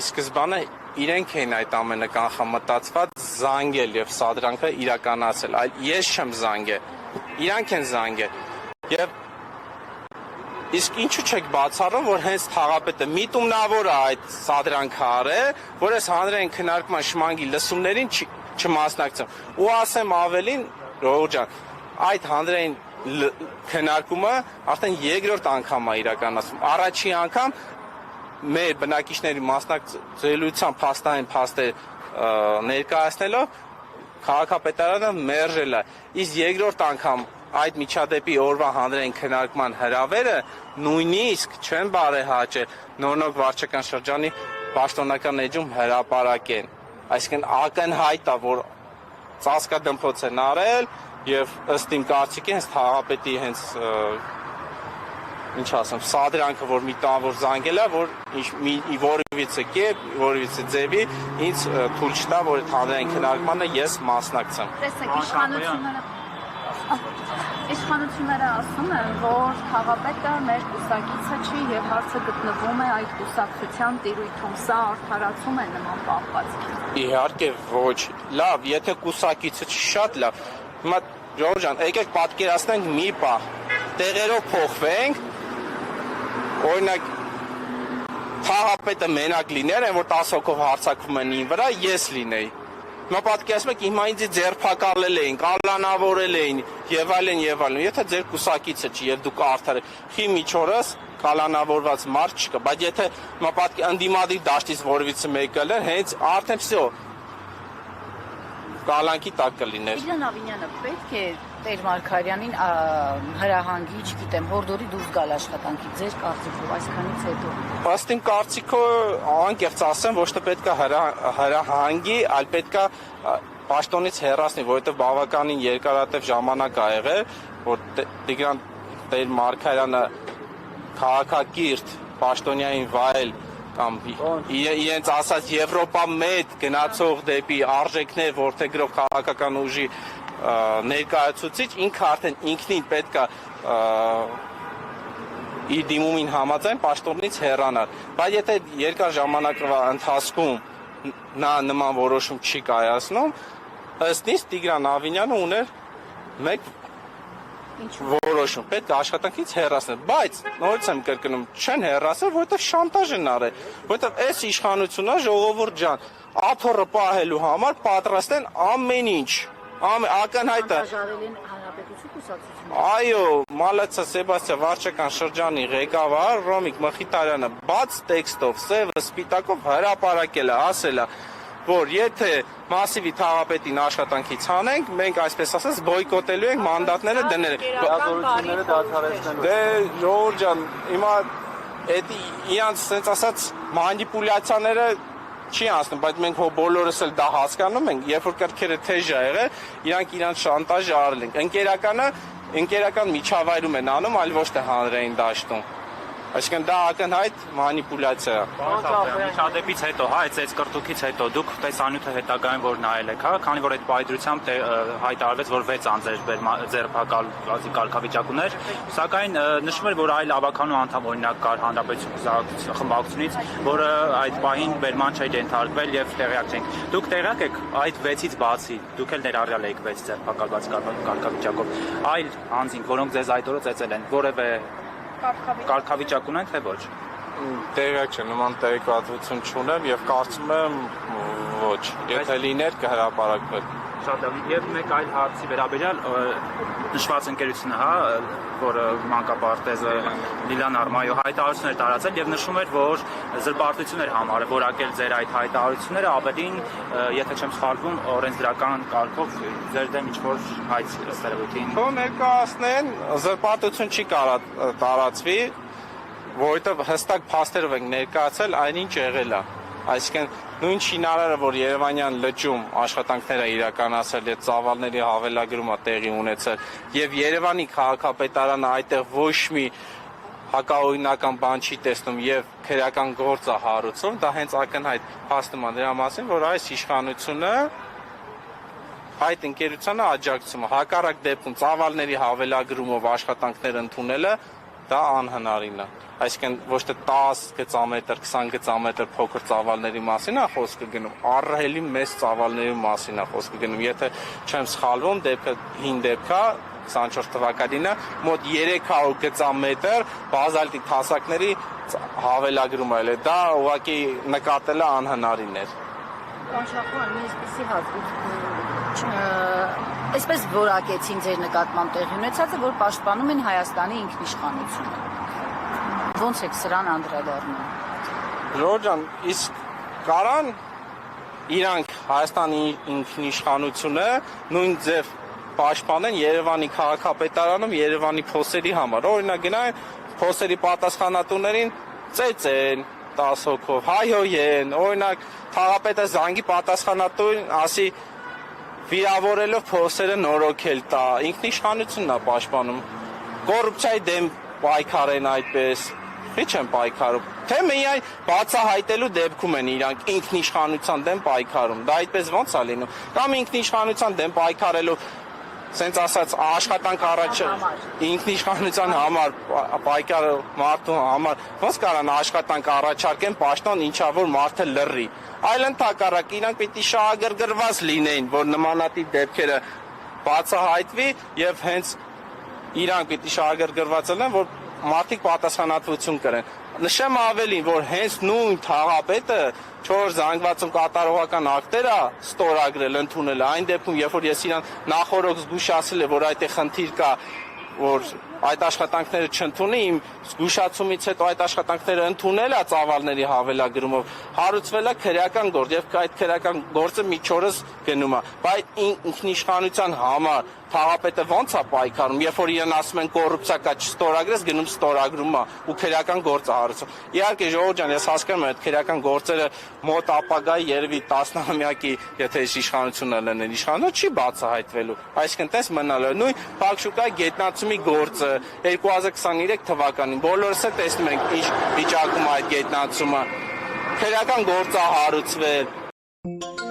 Սկզբանը իրենք էին այդ ամենը կանխամտածված զանգել եւ սադրանքը իրականացել, այլ ես չեմ զանգել, իրանք են զանգել։ Եվ իսկ ինչու չեք բացառում, որ հենց թաղապետը միտումնավոր է այդ սադրանքը արել, որ այս հանրային քննարկման շմանգի լսումներին չմասնակցում։ Ու ասեմ ավելին, Ռոհուր ջան, այդ հանրային քննարկումը արդեն երկրորդ անգամ է իրականացվում։ Առաջին անգամ մեր բնակիչների մասնակցելիության փաստային փաստեր ներկայացնելով քաղաքապետարանը մերժել է։ Իսկ երկրորդ անգամ այդ միջադեպի օրվա հանրային քննարկման հրավերը նույնիսկ չեն բարեհաճել Նորնոկ վարչական շրջանի պաշտոնական էջում հրապարակեն։ Այսինքն ակնհայտ է, որ ծածկադմփոց են արել եւ ըստ իմ կարծիքի հենց թաղապետի հենց ինչ ասեմ, սադրանքը, որ մի տան որ զանգել է, որ որևիցե կերպ, որևիցե ձևի ինձ թույլ չտա, որ այդ հանրային քննարկմանը ես մասնակցեմ։ Տեսեք, իշխանությունները ասում են, որ թաղապետը մեր կուսակիցը չի եւ հարցը գտնվում է այդ կուսակցության տիրույթում, սա արդարացում է նման պահվածքի։ Իհարկե ոչ, լավ, եթե կուսակիցը չի, շատ լավ։ Հիմա Ժողովուրդ ջան, եկեք պատկերացնենք մի պահ, տեղերով փոխվենք, օրինակ թաղապետը մենակ լիներ, որ 10 հոգով հարձակվում են ին վրա, ես լինեի։ Հիմա պատկերացնում եք, հիմա ինձ ձերբակալել էին, կալանավորել էին եւ այլն եւ այլն։ Եթե ձեր կուսակիցը չի եւ դուք արդար եք, խի միջորս կալանավորված մարդ չկա, բայց եթե հիմա ընդդիմադիր դաշտից որևիցե մեկը լեր, հենց արդեն վсё կալանքի տակ կլիներ։ Իլյան Ավինյանը պետք է Տեր Մարգարյանին հրահանգի, չգիտեմ, հորդորի դուրս գալ աշխատանքի, ձեր կարծիքով այսքանից հետո։ Ըստ իմ կարծիքով, անկեղծ ասեմ, ոչ թե պետք է հրահանգի, այլ պետք է պաշտոնից հեռացնի, որովհետև բավականին երկարատև ժամանակ ա եղել, որ Տիգրան Տեր Մարգարյանը քաղաքակիրթ պաշտոնյային վայել կամ իրենց ասած Եվրոպա մեծ գնացող դեպի արժեքներ որդեգրող քաղաքական ուժի ներկայացուցիչ ինքը արդեն ինքնին պետք է իր դիմումին համաձայն պաշտոնից հեռանալ, բայց եթե երկար ժամանակվա ընթացքում նա նման որոշում չի կայացնում, ըստ ինձ Տիգրան Ավինյանը ուներ մեկ որոշում, պետք է աշխատանքից հեռացնել, բայց նորից եմ կրկնում, չեն հեռացել, որովհետև շանտաժ են արել, որովհետև այս իշխանությունը ժողովուրդ ջան, աթոռը պահելու համար պատրաստ են ամեն ինչ, ակնհայտ է։ Այո, Մալացա Սեբաստիա վարչական շրջանի ղեկավար Ռոմիկ Մխիթարյանը բաց տեքստով, սևը սպիտակով հրապարակել է, ասել է, որ եթե մասիվի թաղապետին աշխատանքից հանենք, մենք այսպես ասած բոյկոտելու ենք մանդատները դնել։ Դե ժողովուրդ ջան, հիմա այդ իրանց sense ասած մանիպուլյացիաները չի անցնում, բայց մենք բոլորս էլ դա հասկանում ենք, երբ որ կրքերը թեժ ա եղել, իրանք իրանց շանտաժ արել են։ Ընկերական միջավայրում են անում, այլ ոչ թե հանրային դաշտում։ Այսինքն դա ակնհայտ մանիպուլյացիա է։ Միջադեպից հետո, հա, այս կրտուքից հետո դուք տեսանյութը հետագայում որ նայել եք, հա, քանի որ այդ պայծրությամբ հայտարարվեց, որ 6 անձեր ձերբակալվածի կարգավիճակուներ, սակայն նշվում էր, որ այլ ավականու անդամ օրինակ կար Հանրապետություն խմբակցությունից, որը այդ պահին բերման չէր ենթարկվել եւ տեղյակ չենք։ Դուք տեղյակ եք այդ 6-ից բացի, դուք էլ ներառյալ եք 6 ձերբակալված կարգավիճակով, այլ անձինք, որոնք ձեզ այդ օրը ծեծել են, որևէ կարգավիճակ ունեն թե ոչ։ Տեղյակ չէ, նման տեղեկատվություն չունեմ եւ կարծում եմ ոչ։ Եթե լիներ կհրապարակվեր։ Շատ լավ։ Եվ մեկ այլ հարցի վերաբերյալ նշված ընկերությունը, հա, որը մանկապարտեզը Լիլան Արմայո հայտարարություններ տարածել եւ նշում էր, որ զրպարտություններ համարը որակել ձեր այդ հայտարարությունները ավելին, եթե չեմ սխալվում, օրենսդրական կարգով ձեր դեմ ինչ-որ հայց ըստերևույթին։ Թող ներկայացնեն, զրպարտություն չի կարող տարածվի, որովհետեւ հստակ փաստերով ենք ներկայացել այնինչ եղել է։ Այսինքն նույն շինարարը, որ Երևանյան լճում աշխատանքները իրականացել է, ծավալների հավելագրումը տեղի ունեցել եւ Երևանի քաղաքապետարանը այդտեղ ոչ մի հակաօրինական բան չի տեսնում եւ քրեական գործ է հարուցում, դա հենց ակնհայտ փաստում է դրա մասին, որ այս իշխանությունը այդ ընկերությանը աջակցումը, հակառակ դեպքում ծավալների հավելագրումով աշխատանքներ ընդունելը դա անհնարին է։ Այսինքն ոչ թե 10 գծամետր, 20 գծամետր փոքր ծավալների մասին է խոսքը գնում, ահռելի մեծ ծավալների մասին է խոսքը գնում։ Եթե չեմ սխալվում, դեպքը հին դեպք է 24 թվականինը մոտ 300 գծամետր բազալտի թասակների հավելագրում է, դա ուղղակի նկատելը անհնարին էր։ Կանշախոն մի այսպեսի այսպես որակեցին ձեր նկատմամբ տեղի ունեցածը, որ պաշտպանում են Հայաստանի ինքնիշխանությունը։ Ոնց եք սրան անդրադառնում։ Ժորժան, իսկ կարան իրանք Հայաստանի ինքնիշխանությունը նույն ձև պաշտպանեն Երևանի քաղաքապետարանում Երևանի փոսերի համար։ Օրինակ գնային փոսերի պատասխանատուներին ծեծեն 10 հոգով, հայհոյեն, օրինակ քաղաքապետը զանգի պատասխանատուին ասի վիրավորելով փոսերը նորոգել տա, ինքնիշխանությունն է պաշտպանում։ Կոռուպցիայի դեմ պայքարեն այդպես, ի՞նչ են պայքարում։ Թե միայն բացահայտելու դեպքում են իրանք ինքնիշխանության դեմ պայքարում։ Դա այդպես ո՞նց է լինում։ Կամ ինքնիշխանության դեմ պայքարելու սենց ասած աշխատանք առաջ ինքնիշխանության համար պայքարը մարդու համար ոնց կարան աշխատանք առաջարկեն պաշտոն ինչա որ մարդը լռի այլ ընդհակառակ իրանք պիտի շահագրգռված լինեին որ նմանատիպ դեպքերը բացահայտվի եւ հենց իրանք պիտի շահագրգռված լինեն որ մարդիկ պատասխանատվություն կրեն նշեմ ավելին որ հենց նույն թաղապետը 4 զանգվածում կատարողական ակտեր է ստորագրել ընդունել այն դեպքում երբ որ ես իրան նախորոք զգուշացրել եմ որ այդտեղ խնդիր կա որ այդ աշխատանքները չընդունի իմ զգուշացումից հետո այդ աշխատանքները ընդունել է ծավալների հավելագրումով հարուցվել է քրեական գործ եւ այդ քրեական գործը մի 4-ս գնում է բայց ինքնիշխանության համար թաղապետը ո՞նց է պայքարում երբ որ իրեն ասում են կոռուպցիա կա չստորագրես գնում ստորագրում է ու քրեական գործ է հարուցում իհարկե ժողովուրդ ջան ես հասկանում եմ այդ քրեական գործերը մոտ ապագայի երևի 10-ամյակի եթե իշխանությունը լինեն իշխանությունը չի բացահայտվելու այսինքն տես մնալու նույն Փակշուկայի գետնացումի գործը 2023 թվականին բոլորս էլ տեսնում ենք ինչ վիճակում է այդ գետնացումը քրեական գործ է հարուցվել